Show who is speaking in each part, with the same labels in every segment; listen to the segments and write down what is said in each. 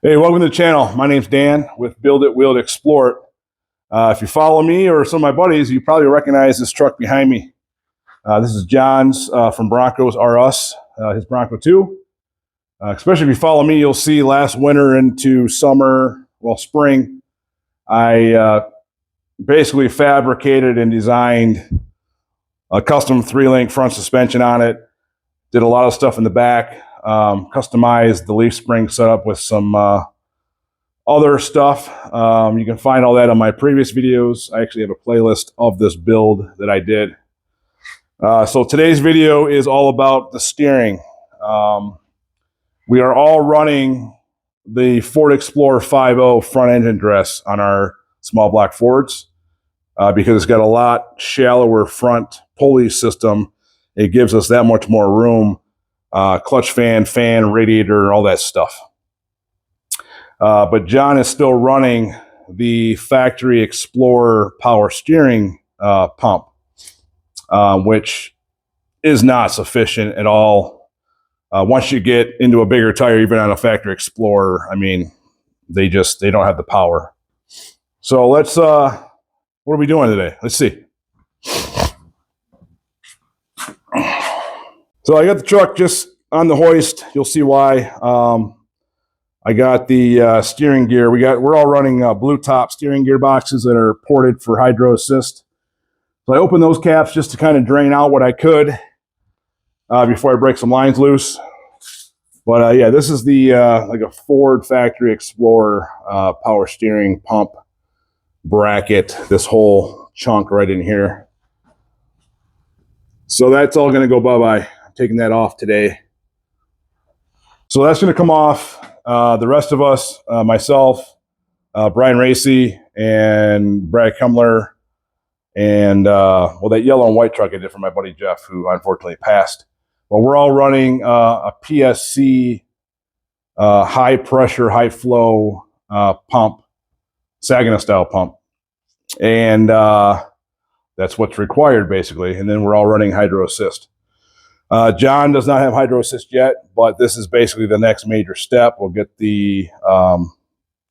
Speaker 1: Hey, welcome to the channel. My name's Dan with Build It, Wheel It, Explore It. If you follow me or some of my buddies, you probably recognize this truck behind me. This is John's from Broncos R Us, his Bronco 2. Especially if you follow me, you'll see last winter into summer, well, spring, I basically fabricated and designed a custom 3-link front suspension on it. Did a lot of stuff in the back. Customized the leaf spring setup with some other stuff. You can find all that on my previous videos. I actually have a playlist of this build that I did. So today's video is all about the steering. We are all running the Ford Explorer 5.0 front engine dress on our small block Fords because it's got a lot shallower front pulley system. It gives us that much more room. Clutch fan, radiator, all that stuff. But John is still running the factory Explorer power steering pump, which is not sufficient at all. Once you get into a bigger tire, even on a factory Explorer, I mean, they don't have the power. So let's, what are we doing today? Let's see. So I got the truck just on the hoist. You'll see why. I got the steering gear. We're all running blue top steering gear boxes that are ported for hydro assist. So I opened those caps just to kind of drain out what I could before I break some lines loose. But yeah, this is the like a Ford factory Explorer power steering pump bracket. This whole chunk right in here. So that's all going to go bye-bye. I'm taking that off today. So that's going to come off. The rest of us, myself, Brian Racy, and Brad Kumler, and well, that yellow and white truck I did for my buddy Jeff, who unfortunately passed. But we're all running a PSC high pressure, high flow pump, Saginaw style pump, and that's what's required basically. And then we're all running hydro assist. John does not have hydro assist yet, but this is basically the next major step. We'll get the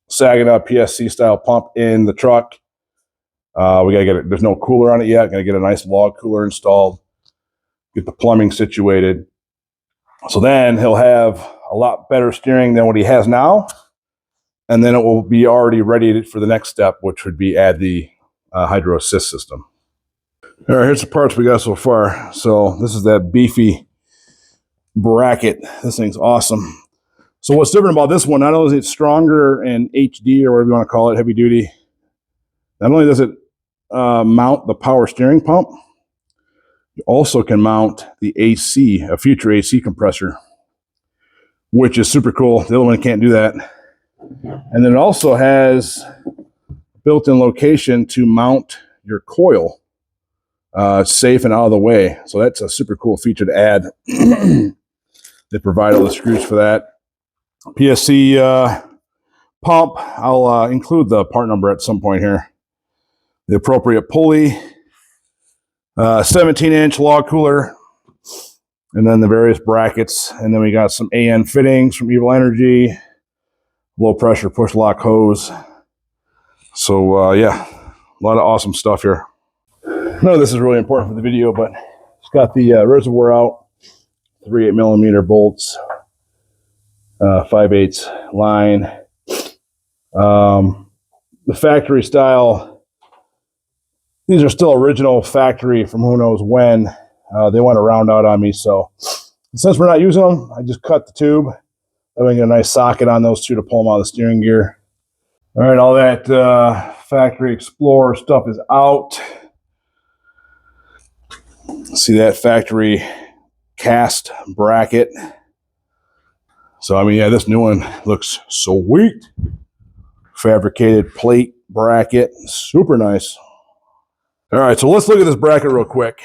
Speaker 1: Saginaw PSC style pump in the truck. We gotta get it. There's no cooler on it yet. Gotta get a nice log cooler installed. Get the plumbing situated. So then he'll have a lot better steering than what he has now, and then it will be already ready for the next step, which would be add the hydro assist system. All right, here's the parts we got so far. So this is that beefy bracket. This thing's awesome. So what's different about this one, not only is it stronger and HD or whatever you want to call it, heavy duty, not only does it mount the power steering pump, you also can mount the AC, a future AC compressor, which is super cool. The other one can't do that. And then it also has a built-in location to mount your coil. Safe and out of the way. So that's a super cool feature to add. They provide all the screws for that. PSC pump, I'll include the part number at some point here. The appropriate pulley, 17-inch log cooler, and then the various brackets. And then we got some AN fittings from Evil Energy, low pressure push lock hose. So yeah, a lot of awesome stuff here. None of this is really important for the video, but it's got the reservoir out, 3/8 millimeter bolts, 5/8 line. The factory style, these are still original factory from who knows when. They want to round out on me, so since we're not using them, I just cut the tube. Then we get a nice socket on those two to pull them out of the steering gear. All right, all that factory Explorer stuff is out. See that factory cast bracket. So, I mean, yeah, this new one looks sweet. Fabricated plate bracket. Super nice. All right, so let's look at this bracket real quick.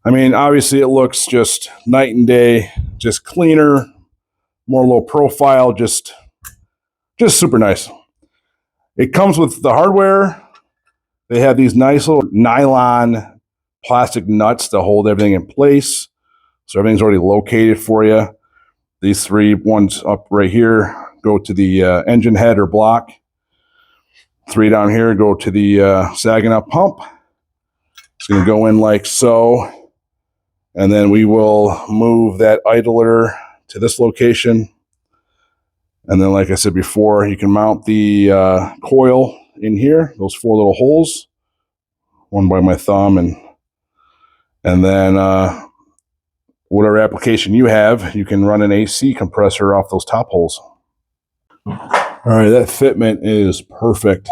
Speaker 1: I mean, obviously it looks just night and day, just cleaner, more low profile, just super nice. It comes with the hardware. They have these nice little nylon plastic nuts to hold everything in place. So everything's already located for you. These 3 ones up right here go to the engine head or block. 3 down here go to the sagging up pump. It's going to go in like so. And then we will move that idler to this location. And then, like I said before, you can mount the coil in here, those 4 little holes, one by my thumb, and then whatever application you have, you can run an AC compressor off those top holes. All right, that fitment is perfect.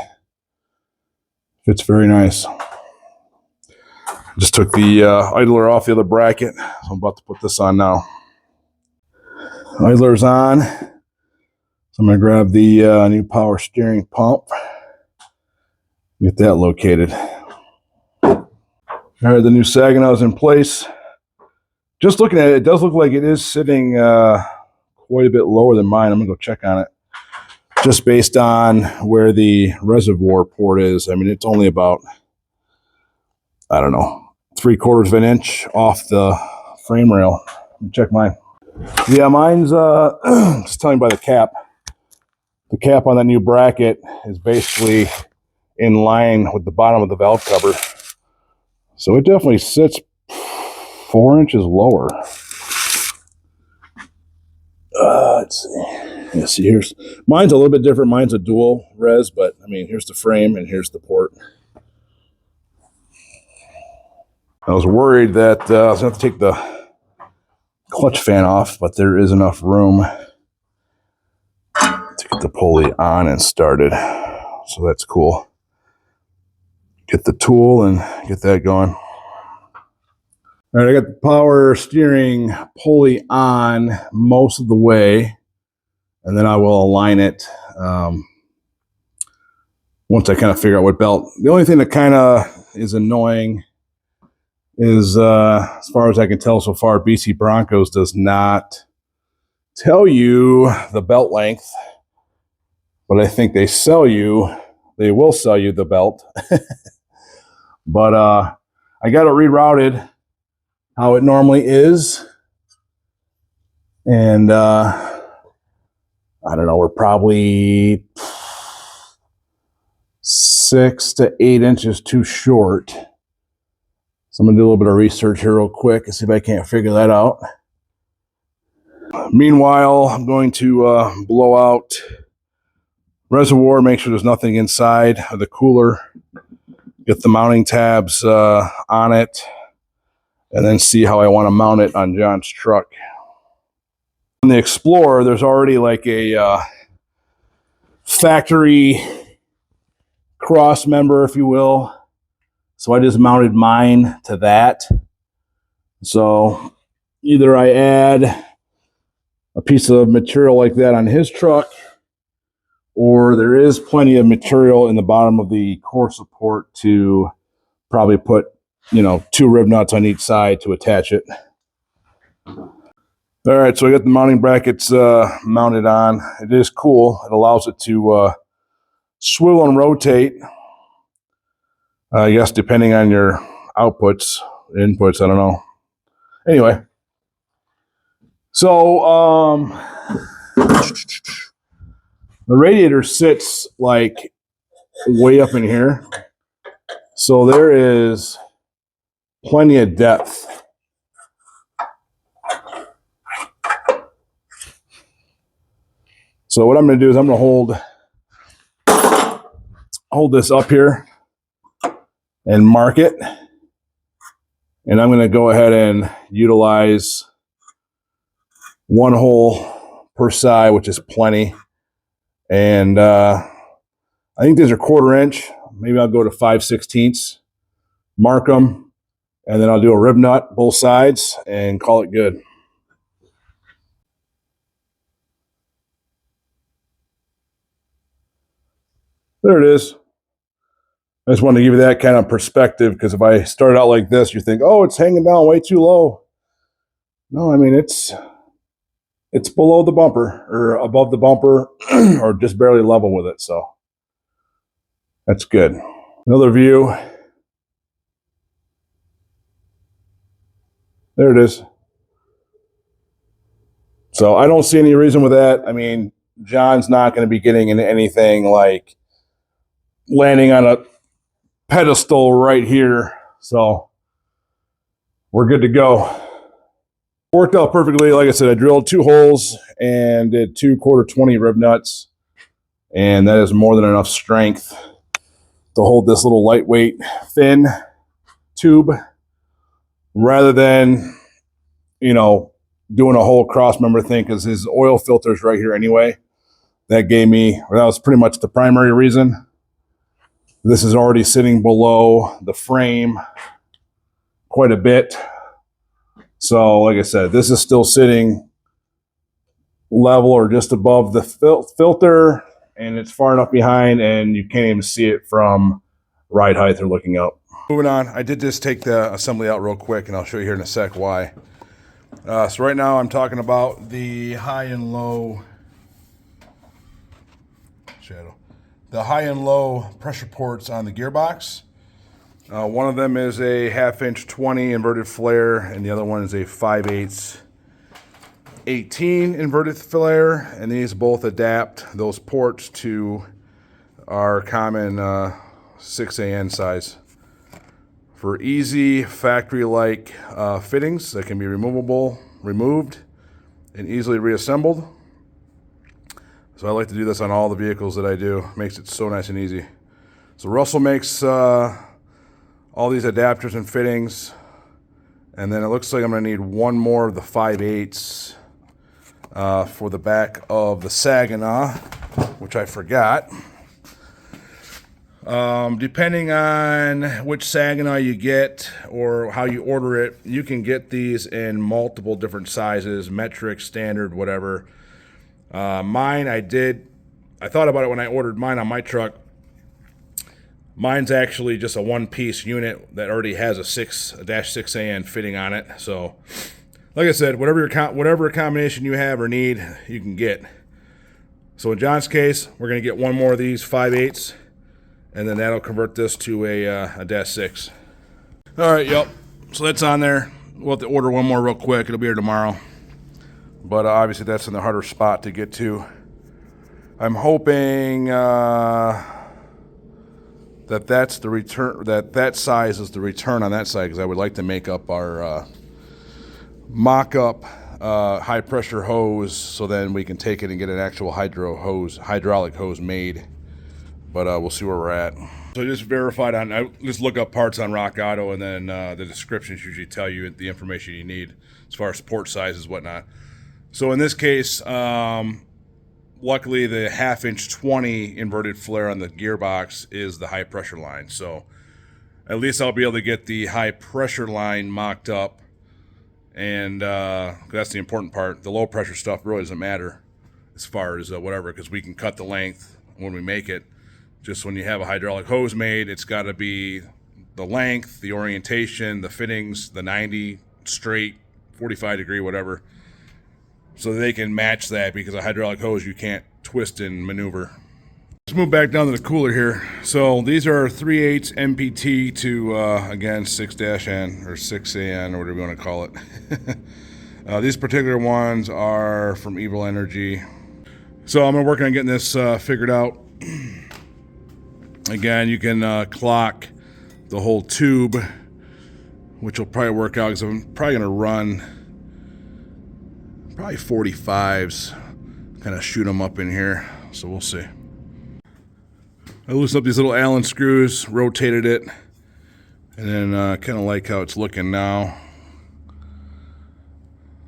Speaker 1: Fits very nice. Just took the idler off the other bracket, so I'm about to put this on now. Idler's on. So I'm going to grab the new power steering pump. Get that located. All right, the new Saginaw is in place. Just looking at it, it does look like it is sitting quite a bit lower than mine. I'm going to go check on it. Just based on where the reservoir port is. I mean, it's only about, I don't know, 3/4 of an inch off the frame rail. Check mine. Yeah, mine's just telling by the cap. The cap on that new bracket is basically in line with the bottom of the valve cover. So it definitely sits 4 inches lower. Let's see. Yeah, see, here's mine's a little bit different. Mine's a dual res, but I mean, here's the frame and here's the port. I was worried that I was going to have to take the clutch fan off, but there is enough room to get the pulley on and started. So that's cool. Get the tool and get that going. All right, I got the power steering pulley on most of the way, and then I will align it once I kind of figure out what belt. The only thing that kind of is annoying is, as far as I can tell so far, BC Broncos does not tell you the belt length, but I think they will sell you the belt. But I got it rerouted how it normally is. And I don't know, we're probably 6 to 8 inches too short. So I'm going to do a little bit of research here real quick and see if I can't figure that out. Meanwhile, I'm going to blow out reservoir, make sure there's nothing inside of the cooler, get the mounting tabs on it, and then see how I want to mount it on John's truck. On the Explorer, there's already like a factory cross member, if you will. So I just mounted mine to that. So either I add a piece of material like that on his truck, or there is plenty of material in the bottom of the core support to probably put, 2 rib nuts on each side to attach it. All right, so I got the mounting brackets mounted on. It is cool. It allows it to swivel and rotate. I guess depending on your inputs, I don't know. Anyway, so the radiator sits like way up in here. So there is plenty of depth. So what I'm going to do is I'm going to hold this up here and mark it. And I'm going to go ahead and utilize 1 hole per side, which is plenty. And I think these are 1/4 inch. Maybe I'll go to 5/16, mark them, and then I'll do a rib nut both sides and call it good. There it is. I just wanted to give you that kind of perspective, because if I started out like this, you think, oh, it's hanging down way too low. No, I mean, it's below the bumper or above the bumper or just barely level with it. So that's good. Another view. There it is. So I don't see any reason with that. I mean, John's not going to be getting into anything like landing on a pedestal right here. So we're good to go. Worked out perfectly. Like I said, I drilled 2 holes and did 2 1/4-20 rib nuts. And that is more than enough strength to hold this little lightweight fin tube rather than, you know, doing a whole cross member thing, because his oil filter is right here anyway. That was pretty much the primary reason. This is already sitting below the frame quite a bit. So like I said, this is still sitting level or just above the filter, and it's far enough behind and you can't even see it from ride height or looking up. Moving on, I did just take the assembly out real quick, and I'll show you here in a sec why. So right now I'm talking about the high and low pressure ports on the gearbox. One of them is a 1/2" 20 inverted flare, and the other one is a 5/8 18 inverted flare, and these both adapt those ports to our common 6AN size for easy factory-like fittings that can be removed, and easily reassembled. So I like to do this on all the vehicles that I do. Makes it so nice and easy. So Russell makes all these adapters and fittings, and then it looks like I'm going to need one more of the 5/8 for the back of the Saginaw, which I forgot. Depending on which Saginaw you get or how you order it, you can get these in multiple different sizes, metric, standard, whatever. Mine, I thought about it when I ordered mine on my truck. Mine's actually just a one-piece unit that already has a 6-6AN fitting on it. So, like I said, whatever combination you have or need, you can get. So in John's case, we're going to get one more of these 5/8, and then that'll convert this to a -6. All right, yep. So that's on there. We'll have to order one more real quick. It'll be here tomorrow. But obviously that's in the harder spot to get to. I'm hoping that's the return, that size is the return on that side, because I would like to make up our mock-up high pressure hose, so then we can take it and get an actual hydraulic hose made. But we'll see where we're at. So I just verified I just look up parts on Rock Auto, and then the descriptions usually tell you the information you need as far as port sizes, whatnot. So in this case, luckily the 1/2" 20 inverted flare on the gearbox is the high pressure line. So at least I'll be able to get the high pressure line mocked up, and that's the important part. The low pressure stuff really doesn't matter as far as whatever, because we can cut the length when we make it. Just when you have a hydraulic hose made, it's got to be the length, the orientation, the fittings, the 90 straight, 45 degree, whatever, so they can match that, because a hydraulic hose you can't twist and maneuver. Let's move back down to the cooler here. So these are 3/8 MPT to, again, 6-N or 6AN or whatever you want to call it. These particular ones are from Evil Energy. So I'm working on getting this figured out. Again, you can clock the whole tube, which will probably work out, because I'm probably going to run probably 45s, kind of shoot them up in here. So we'll see. I loosened up these little Allen screws, rotated it, and then kind of like how it's looking now.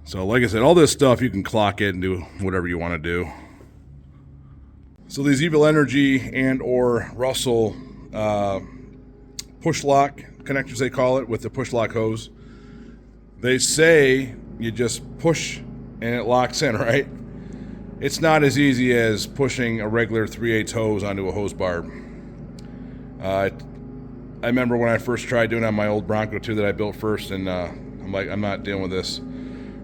Speaker 1: So like I said, all this stuff you can clock it and do whatever you want to do. So these Evil Energy and or Russell push lock connectors, they call it, with the push lock hose. They say you just push and it locks in, right? It's not as easy as pushing a regular 3/8 hose onto a hose barb. I remember when I first tried doing it on my old Bronco 2 that I built first, and I'm like, I'm not dealing with this.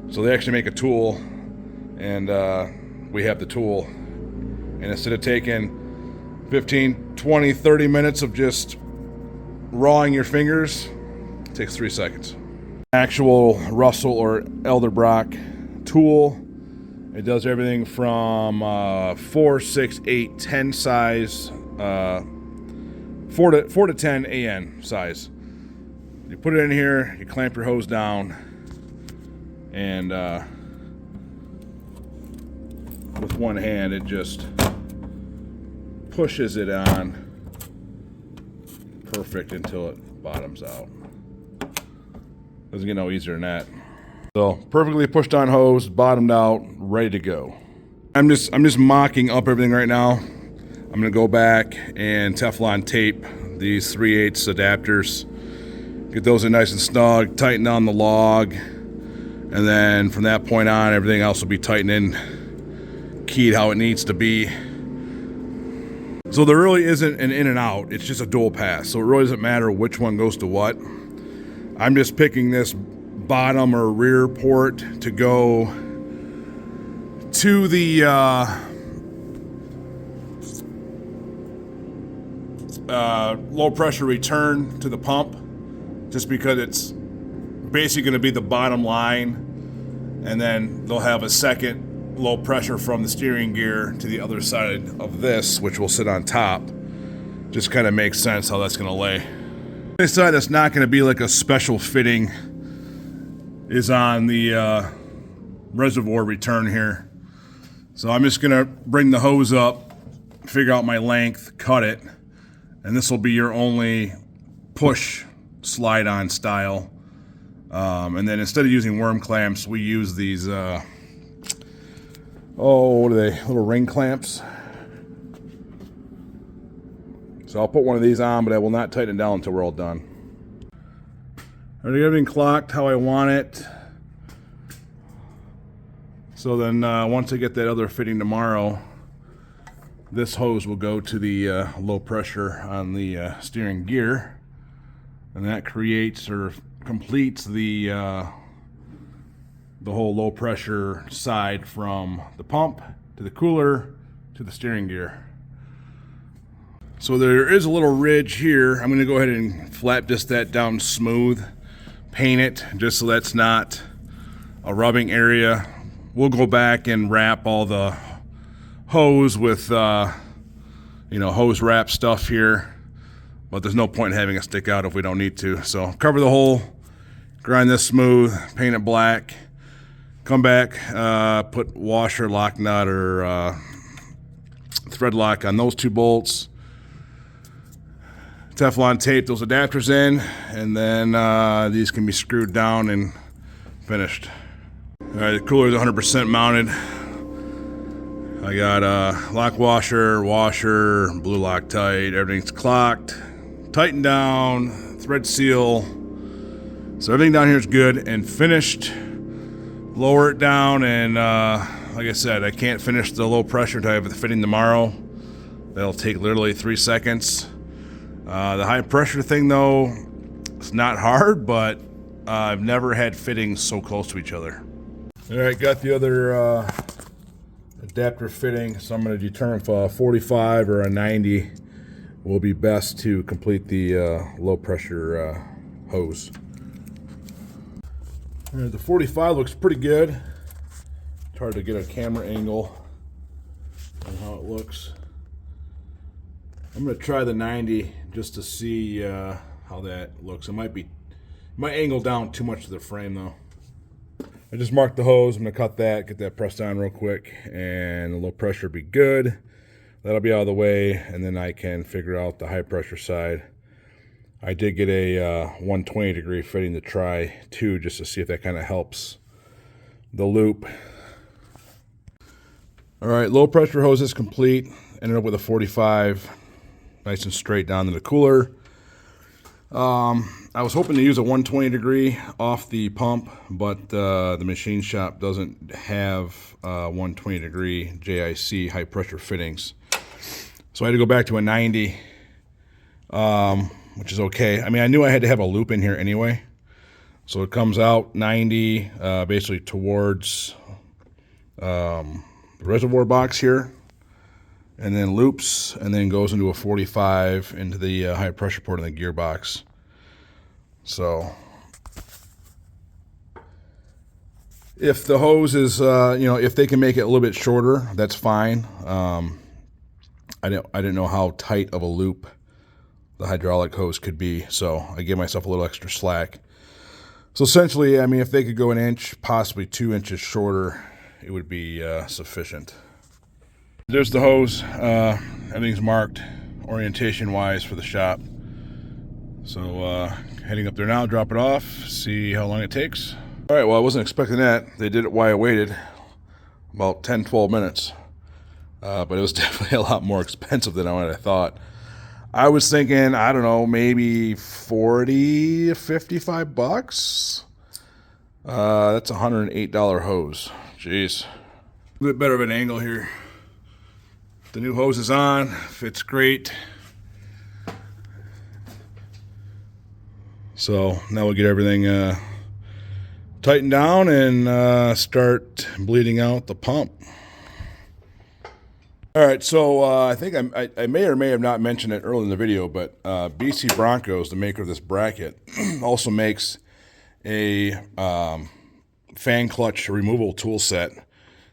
Speaker 1: So they actually make a tool, and we have the tool. And instead of taking 15, 20, 30 minutes of just rawing your fingers, it takes 3 seconds. Actual Russell or Elderbrock tool It does everything from 4, 6, 8, 10 size, 4 to 10 AN size. You put it in here, you clamp your hose down, and with one hand it just pushes it on perfect until it bottoms out. Doesn't get no easier than that. So perfectly pushed on hose, bottomed out, ready to go. I'm just mocking up everything right now. I'm gonna go back and Teflon tape these 3/8 adapters. Get those in nice and snug, tighten on the log, and then from that point on, everything else will be tightened in, keyed how it needs to be. So there really isn't an in and out, it's just a dual pass. So it really doesn't matter which one goes to what. I'm just picking this bottom or rear port to go to the low pressure return to the pump, just because it's basically going to be the bottom line, and then they'll have a second low pressure from the steering gear to the other side of this, which will sit on top. Just kind of makes sense how that's going to lay. This side that's not going to be like a special fitting is on the reservoir return here. So I'm just going to bring the hose up, figure out my length, cut it, and this will be your only push slide on style. And then instead of using worm clamps, we use these what are they, little ring clamps. So I'll put one of these on, but I will not tighten it down until we're all done. I already got everything clocked how I want it. So then once I get that other fitting tomorrow, this hose will go to the low pressure on the steering gear, and that creates or completes the whole low pressure side from the pump to the cooler to the steering gear. So there is a little ridge here. I'm going to go ahead and flat disc that down smooth, paint it just so that's not a rubbing area. We'll go back and wrap all the hose with hose wrap stuff here, but there's no point in having it stick out if we don't need to. So cover the hole, grind this smooth, paint it black, come back, put washer, lock nut, or thread lock on those two bolts. Teflon tape those adapters in, and then these can be screwed down and finished. All right, the cooler is 100% mounted. I got lock washer, blue Loctite, everything's clocked, tightened down, thread seal. So everything down here is good and finished. Lower it down, and like I said, I can't finish the low pressure until I have the fitting tomorrow. That'll take literally 3 seconds. The high pressure thing though, it's not hard, but I've never had fittings so close to each other. All right, got the other adapter fitting, so I'm going to determine if a 45 or a 90 will be best to complete the low pressure hose. All right, the 45 looks pretty good. It's hard to get a camera angle on how it looks. I'm going to try the 90 just to see how that looks. It might angle down too much to the frame though. I just marked the hose. I'm going to cut that, get that pressed on real quick, and the low pressure will be good. That'll be out of the way, and then I can figure out the high pressure side. I did get a 120 degree fitting to try too, just to see if that kind of helps the loop. All right, low pressure hose is complete. Ended up with a 45, nice and straight down to the cooler. I was hoping to use a 120 degree off the pump, but the machine shop doesn't have 120 degree JIC high pressure fittings. So I had to go back to a 90, which is okay. I mean, I knew I had to have a loop in here anyway. So it comes out 90, basically towards the reservoir box here, and then loops, and then goes into a 45 into the high pressure port in the gearbox. So If the hose is, if they can make it a little bit shorter, that's fine. I didn't know how tight of a loop the hydraulic hose could be, so I gave myself a little extra slack. So essentially, I mean, if they could go an inch, possibly 2 inches shorter, it would be sufficient. There's the hose. Everything's marked orientation-wise for the shop. So heading up there now, drop it off, see how long it takes. All right, well, I wasn't expecting that. They did it while I waited, about 10, 12 minutes. But it was definitely a lot more expensive than what I thought. I was thinking, I don't know, maybe 40 to 55 bucks. That's a $108 hose. Jeez. A bit better of an angle here. The new hose is on, fits great. So now we'll get everything tightened down and start bleeding out the pump. All right, so I think I may or may have not mentioned it earlier in the video, but BC Bronco, the maker of this bracket, also makes a fan clutch removal tool set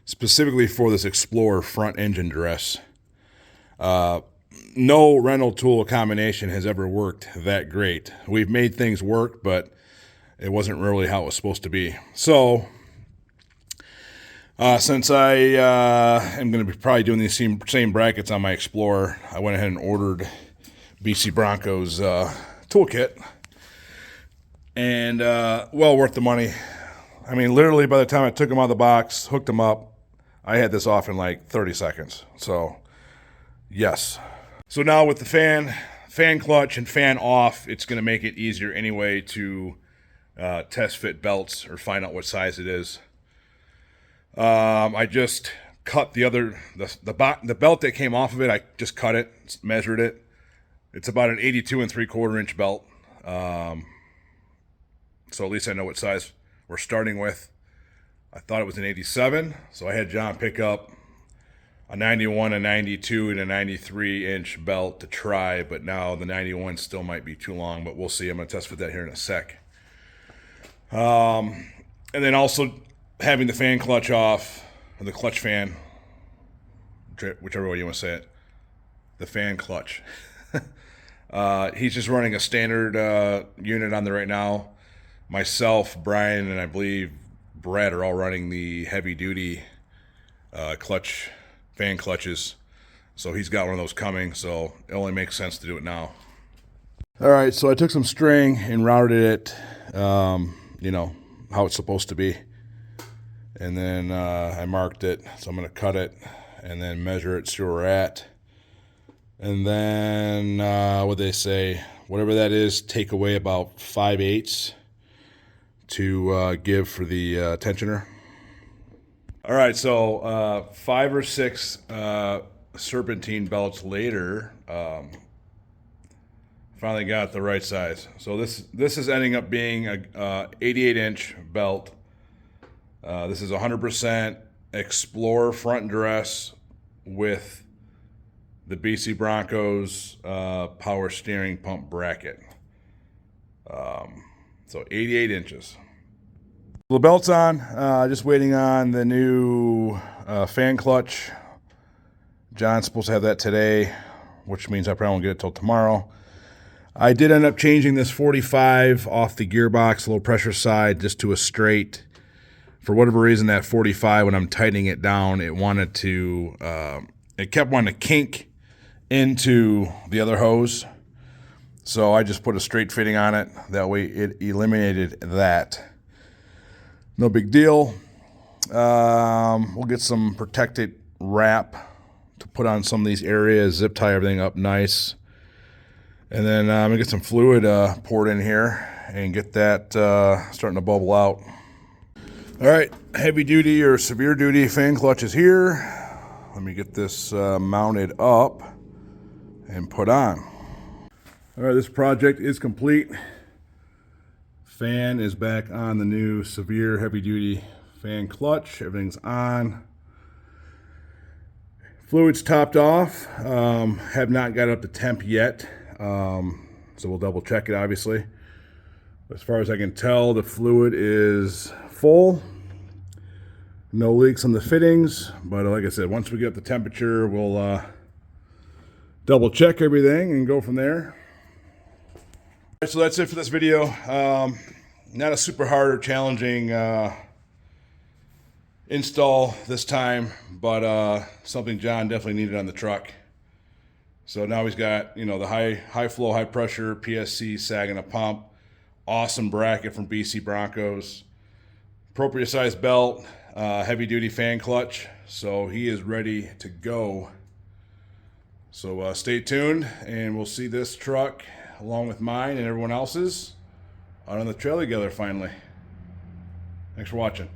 Speaker 1: specifically for this Explorer front engine dress. No rental tool combination has ever worked that great. We've made things work, but it wasn't really how it was supposed to be. So since I am going to be probably doing these same brackets on my Explorer, I went ahead and ordered BC Bronco's toolkit. And well worth the money. I mean, literally by the time I took them out of the box, hooked them up, I had this off in like 30 seconds. So, yes. So now with the fan clutch and fan off, it's going to make it easier anyway to test fit belts or find out what size it is. I just cut the belt that came off of it. I just cut it, measured it. It's about an 82 3/4 inch belt. So at least I know what size we're starting with. I thought it was an 87, so I had John pick up a 91, a 92, and a 93 inch belt to try, but now the 91 still might be too long, but we'll see. I'm going to test with that here in a sec. And then also having the fan clutch off, or the clutch fan, whichever way you want to say it, the fan clutch. He's just running a standard unit on there right now. Myself, Brian, and I believe Brad are all running the heavy-duty fan clutches. So he's got one of those coming, so it only makes sense to do it now. All right, so I took some string and routed it, how it's supposed to be. And then I marked it, so I'm going to cut it and then measure it, see where we're at. And then, what they say, whatever that is, take away about 5/8 to give for the tensioner. All right, so 5 or 6 serpentine belts later, finally got the right size. So this is ending up being a 88 inch belt. This is 100% Explorer front dress with the BC Bronco's power steering pump bracket. So 88 inches. The belt's on, just waiting on the new fan clutch. John's supposed to have that today, which means I probably won't get it till tomorrow. I did end up changing this 45 off the gearbox, low pressure side, just to a straight. For whatever reason, that 45, when I'm tightening it down, it kept wanting to kink into the other hose. So I just put a straight fitting on it. That way it eliminated that. No big deal. We'll get some protected wrap to put on some of these areas, zip tie everything up nice. And then I'm going to get some fluid poured in here and get that starting to bubble out. All right, heavy duty or severe duty fan clutch is here. Let me get this mounted up and put on. All right, this project is complete. Fan is back on the new severe heavy duty fan clutch. Everything's on. Fluid's topped off. Have not got up to temp yet. So we'll double check it obviously. As far as I can tell, the fluid is full. No leaks on the fittings, but like I said, once we get the temperature, we'll double check everything and go from there. All right, so that's it for this video. Not a super hard or challenging install this time, but something John definitely needed on the truck. So now he's got, you know, the high flow, high pressure PSC sag and a pump. Awesome bracket from BC Broncos. Appropriate size belt, heavy duty fan clutch. So he is ready to go. So stay tuned and we'll see this truck along with mine and everyone else's out on the trail together finally. Thanks for watching.